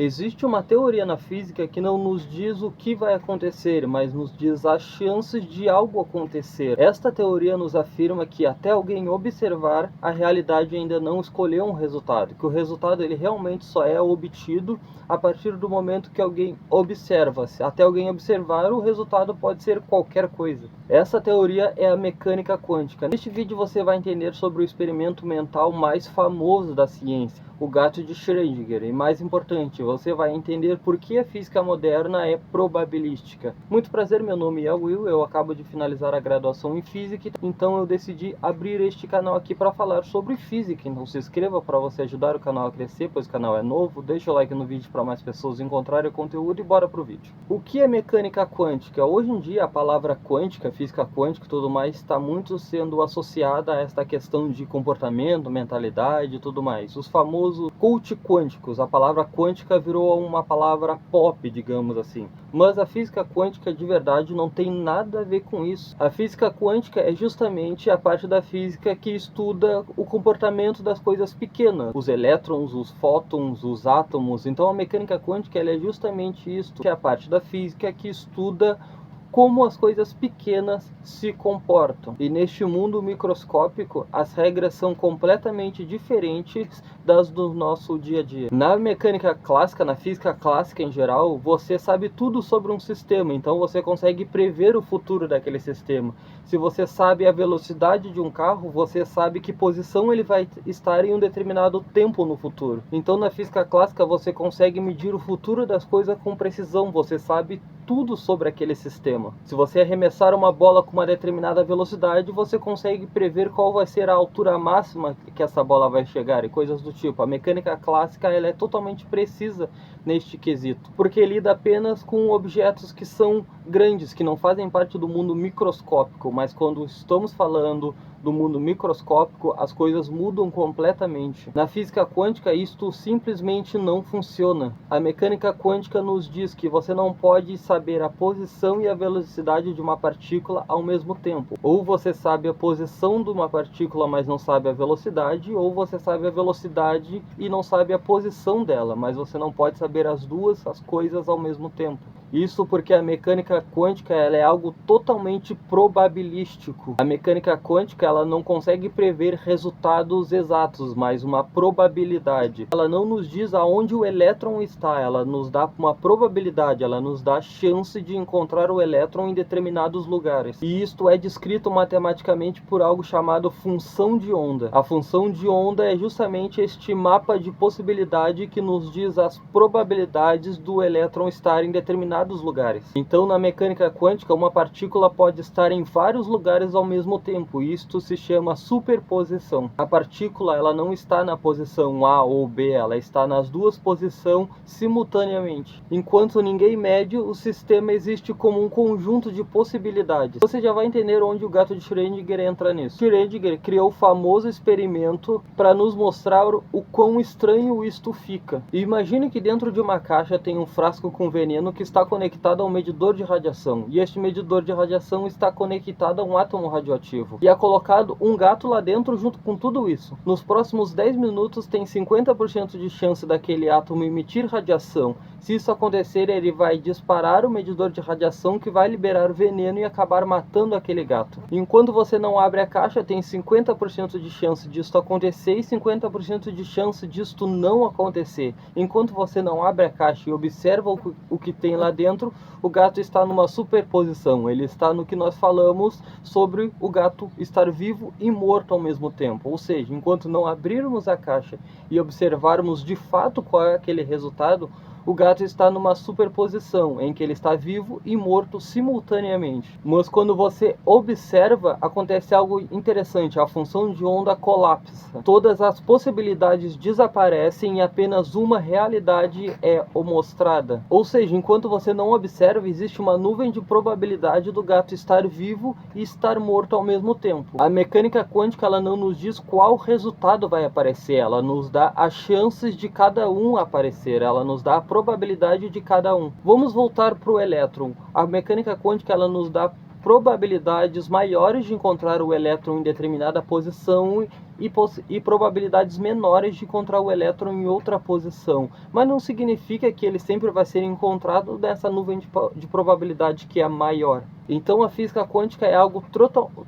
Existe uma teoria na física que não nos diz o que vai acontecer, mas nos diz as chances de algo acontecer. Esta teoria nos afirma que até alguém observar, a realidade ainda não escolheu um resultado, que o resultado ele realmente só é obtido a partir do momento que alguém observa. Até alguém observar, o resultado pode ser qualquer coisa. Essa teoria é a mecânica quântica. Neste vídeo você vai entender sobre o experimento mental mais famoso da ciência, o gato de Schrödinger, e mais importante, você vai entender por que a física moderna é probabilística. Muito prazer, meu nome é Will, eu acabo de finalizar a graduação em física, então eu decidi abrir este canal aqui para falar sobre física. Então se inscreva para você ajudar o canal a crescer, pois o canal é novo, deixa o like no vídeo para mais pessoas encontrarem o conteúdo e bora pro vídeo. O que é mecânica quântica? Hoje em dia a palavra quântica, física quântica e tudo mais está muito sendo associada a esta questão de comportamento, mentalidade e tudo mais. Os famosos coach quânticos, a palavra quântica virou uma palavra pop, digamos assim. Mas a física quântica de verdade não tem nada a ver com isso. A física quântica é justamente a parte da física que estuda o comportamento das coisas pequenas, os elétrons, os fótons, os átomos. Então a mecânica quântica ela é justamente isso, que é a parte da física que estuda como as coisas pequenas se comportam. E neste mundo microscópico, as regras são completamente diferentes das do nosso dia a dia. Na mecânica clássica, na física clássica em geral, você sabe tudo sobre um sistema, então você consegue prever o futuro daquele sistema. Se você sabe a velocidade de um carro, você sabe que posição ele vai estar em um determinado tempo no futuro. Então na física clássica você consegue medir o futuro das coisas com precisão, você sabe tudo sobre aquele sistema. Se você arremessar uma bola com uma determinada velocidade, você consegue prever qual vai ser a altura máxima que essa bola vai chegar e coisas do tipo. A mecânica clássica ela é totalmente precisa neste quesito, porque lida apenas com objetos que são grandes, que não fazem parte do mundo microscópico, mas quando estamos falando do mundo microscópico, as coisas mudam completamente. Na física quântica, isto simplesmente não funciona. A mecânica quântica nos diz que você não pode saber a posição e a velocidade de uma partícula ao mesmo tempo. Ou você sabe a posição de uma partícula, mas não sabe a velocidade, ou você sabe a velocidade e não sabe a posição dela, mas você não pode saber as coisas ao mesmo tempo. Isso porque a mecânica quântica ela é algo totalmente probabilístico. A mecânica quântica ela não consegue prever resultados exatos, mas uma probabilidade. Ela não nos diz aonde o elétron está, ela nos dá uma probabilidade, ela nos dá a chance de encontrar o elétron em determinados lugares. E isto é descrito matematicamente por algo chamado função de onda. A função de onda é justamente este mapa de possibilidade que nos diz as probabilidades do elétron estar em determinados lugares. Então, na mecânica quântica, uma partícula pode estar em vários lugares ao mesmo tempo. Isto se chama superposição. A partícula ela não está na posição A ou B, ela está nas duas posições simultaneamente. Enquanto ninguém mede, o sistema existe como um conjunto de possibilidades. Você já vai entender onde o gato de Schrödinger entra nisso. Schrödinger criou o famoso experimento para nos mostrar o quão estranho isto fica. E imagine que dentro de uma caixa tem um frasco com veneno que está conectado a um medidor de radiação, e este medidor de radiação está conectado a um átomo radioativo, e é colocado um gato lá dentro junto com tudo isso. Nos próximos 10 minutos tem 50% de chance daquele átomo emitir radiação. Se isso acontecer, ele vai disparar o medidor de radiação que vai liberar veneno e acabar matando aquele gato. Enquanto você não abre a caixa, tem 50% de chance disso acontecer e 50% de chance disto não acontecer. Enquanto você não abre a caixa e observa o que tem lá dentro, o gato está numa superposição. Ele está no que nós falamos sobre o gato estar vivo e morto ao mesmo tempo. Ou seja, enquanto não abrirmos a caixa e observarmos de fato qual é aquele resultado, o gato está numa superposição, em que ele está vivo e morto simultaneamente. Mas quando você observa, acontece algo interessante, a função de onda colapsa. Todas as possibilidades desaparecem e apenas uma realidade é mostrada. Ou seja, enquanto você não observa, existe uma nuvem de probabilidade do gato estar vivo e estar morto ao mesmo tempo. A mecânica quântica ela não nos diz qual resultado vai aparecer, ela nos dá as chances de cada um aparecer, ela nos dá a probabilidade de cada um. Vamos voltar para o elétron. A mecânica quântica ela nos dá probabilidades maiores de encontrar o elétron em determinada posição e probabilidades menores de encontrar o elétron em outra posição, mas não significa que ele sempre vai ser encontrado nessa nuvem de probabilidade que é maior. Então a física quântica é algo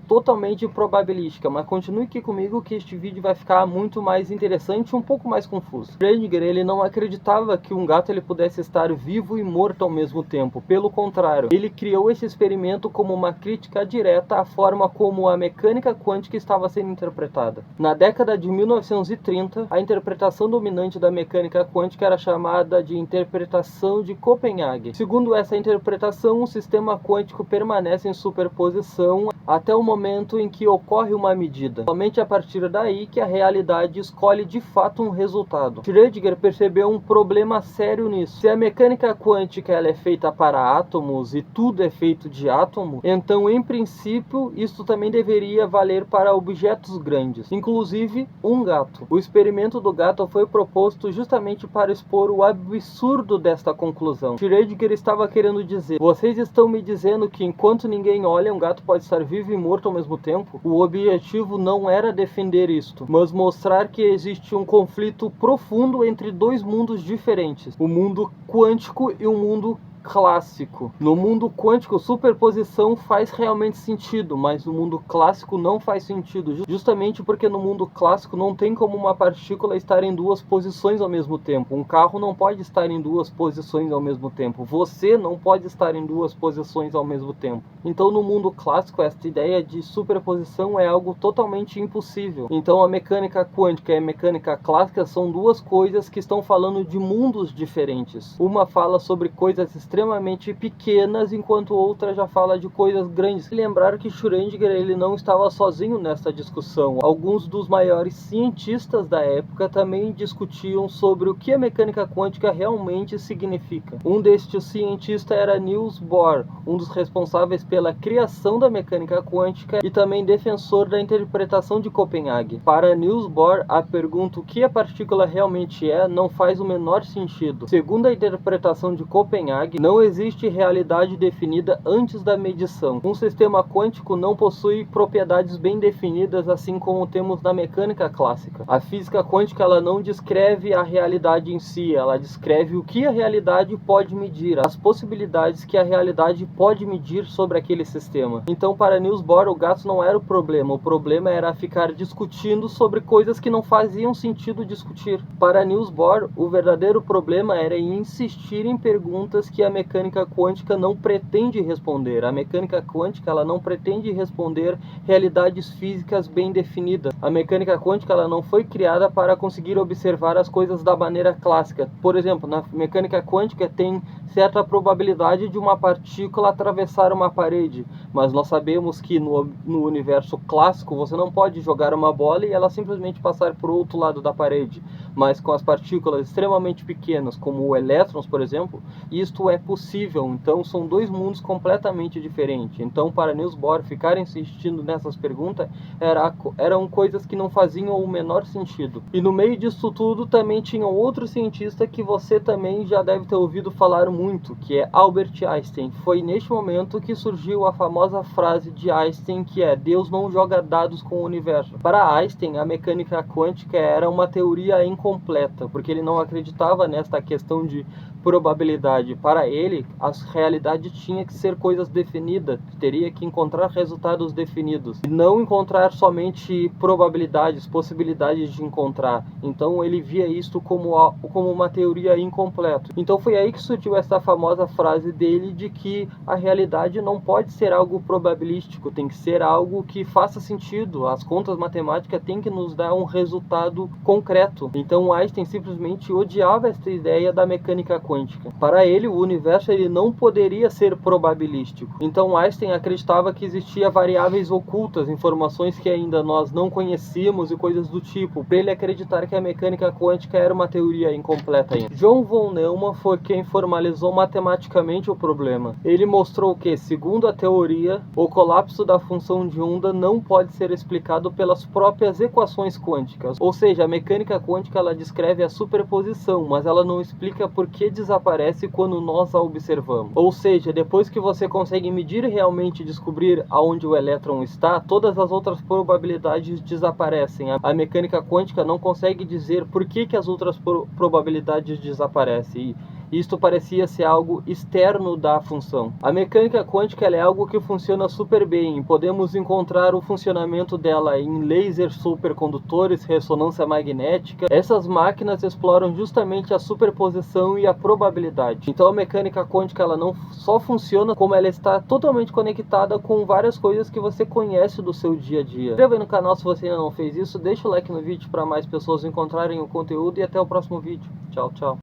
totalmente probabilística, mas continue aqui comigo que este vídeo vai ficar muito mais interessante e um pouco mais confuso. Schrödinger, ele não acreditava que um gato ele pudesse estar vivo e morto ao mesmo tempo. Pelo contrário, ele criou esse experimento como uma crítica direta à forma como a mecânica quântica estava sendo interpretada. Na década de 1930, a interpretação dominante da mecânica quântica era chamada de interpretação de Copenhague. Segundo essa interpretação, o sistema quântico permanece em superposição até o momento em que ocorre uma medida. Somente a partir daí que a realidade escolhe de fato um resultado. Schrödinger percebeu um problema sério nisso. Se a mecânica quântica ela é feita para átomos e tudo é feito de átomo, então em princípio isso também deveria valer para objetos grandes, inclusive um gato. O experimento do gato foi proposto justamente para expor o absurdo desta conclusão. Schrödinger estava querendo dizer: vocês estão me dizendo que enquanto ninguém olha, um gato pode estar vivo e morto ao mesmo tempo? O objetivo não era defender isto, mas mostrar que existe um conflito profundo entre dois mundos diferentes, o mundo quântico e o mundo clássico. No mundo quântico, superposição faz realmente sentido, mas no mundo clássico não faz sentido, justamente porque no mundo clássico não tem como uma partícula estar em duas posições ao mesmo tempo. Um carro não pode estar em duas posições ao mesmo tempo. Você não pode estar em duas posições ao mesmo tempo. Então, no mundo clássico, esta ideia de superposição é algo totalmente impossível. Então, a mecânica quântica e a mecânica clássica são duas coisas que estão falando de mundos diferentes. Uma fala sobre coisas extremamente pequenas, enquanto outra já fala de coisas grandes. Lembrar que Schrödinger ele não estava sozinho nessa discussão. Alguns dos maiores cientistas da época também discutiam sobre o que a mecânica quântica realmente significa. Um destes cientistas era Niels Bohr, um dos responsáveis pela criação da mecânica quântica e também defensor da interpretação de Copenhague. Para Niels Bohr, a pergunta o que a partícula realmente é não faz o menor sentido. Segundo a interpretação de Copenhague, não existe realidade definida antes da medição. Um sistema quântico não possui propriedades bem definidas, assim como temos na mecânica clássica. A física quântica ela não descreve a realidade em si, ela descreve o que a realidade pode medir, as possibilidades que a realidade pode medir sobre aquele sistema. Então, para Niels Bohr, o gato não era o problema era ficar discutindo sobre coisas que não faziam sentido discutir. Para Niels Bohr, o verdadeiro problema era insistir em perguntas que a mecânica quântica não pretende responder. A mecânica quântica ela não pretende responder realidades físicas bem definidas. A mecânica quântica ela não foi criada para conseguir observar as coisas da maneira clássica. Por exemplo, na mecânica quântica tem certa probabilidade de uma partícula atravessar uma parede, mas nós sabemos que no universo clássico você não pode jogar uma bola e ela simplesmente passar por outro lado da parede. Mas com as partículas extremamente pequenas, como elétrons, por exemplo, isto é possível. Então são dois mundos completamente diferentes. Então, para Niels Bohr ficar insistindo nessas perguntas eram coisas que não faziam o menor sentido. E no meio disso tudo também tinha outro cientista que você também já deve ter ouvido falar muito, que é Albert Einstein. Foi neste momento que surgiu a famosa frase de Einstein que é: Deus não joga dados com o universo. Para Einstein, a mecânica quântica era uma teoria incompleta, porque ele não acreditava nesta questão de probabilidade. Para ele, a realidade tinha que ser coisas definidas, teria que encontrar resultados definidos, e não encontrar somente probabilidades, possibilidades de encontrar. Então ele via isto como uma teoria incompleta. Então foi aí que surgiu essa famosa frase dele de que a realidade não pode ser algo probabilístico, tem que ser algo que faça sentido. As contas matemáticas têm que nos dar um resultado concreto. Então Einstein simplesmente odiava esta ideia da mecânica quântica. Para ele, o universo ele não poderia ser probabilístico. Então Einstein acreditava que existia variáveis ocultas, informações que ainda nós não conhecíamos e coisas do tipo, para ele acreditar que a mecânica quântica era uma teoria incompleta ainda. John von Neumann foi quem formalizou matematicamente o problema. Ele mostrou que, segundo a teoria, o colapso da função de onda não pode ser explicado pelas próprias equações quânticas. Ou seja, a mecânica quântica ela descreve a superposição, mas ela não explica por que desaparece quando nós nós a observamos. Ou seja, depois que você consegue medir realmente e descobrir aonde o elétron está, todas as outras probabilidades desaparecem. A mecânica quântica não consegue dizer por que as outras probabilidades desaparecem. E isto parecia ser algo externo da função. A mecânica quântica ela é algo que funciona super bem. Podemos encontrar o funcionamento dela em lasers supercondutores, ressonância magnética. Essas máquinas exploram justamente a superposição e a probabilidade. Então a mecânica quântica ela não só funciona, como ela está totalmente conectada com várias coisas que você conhece do seu dia a dia. Se inscreva no canal se você ainda não fez isso, deixa o like no vídeo para mais pessoas encontrarem o conteúdo e até o próximo vídeo. Tchau, tchau.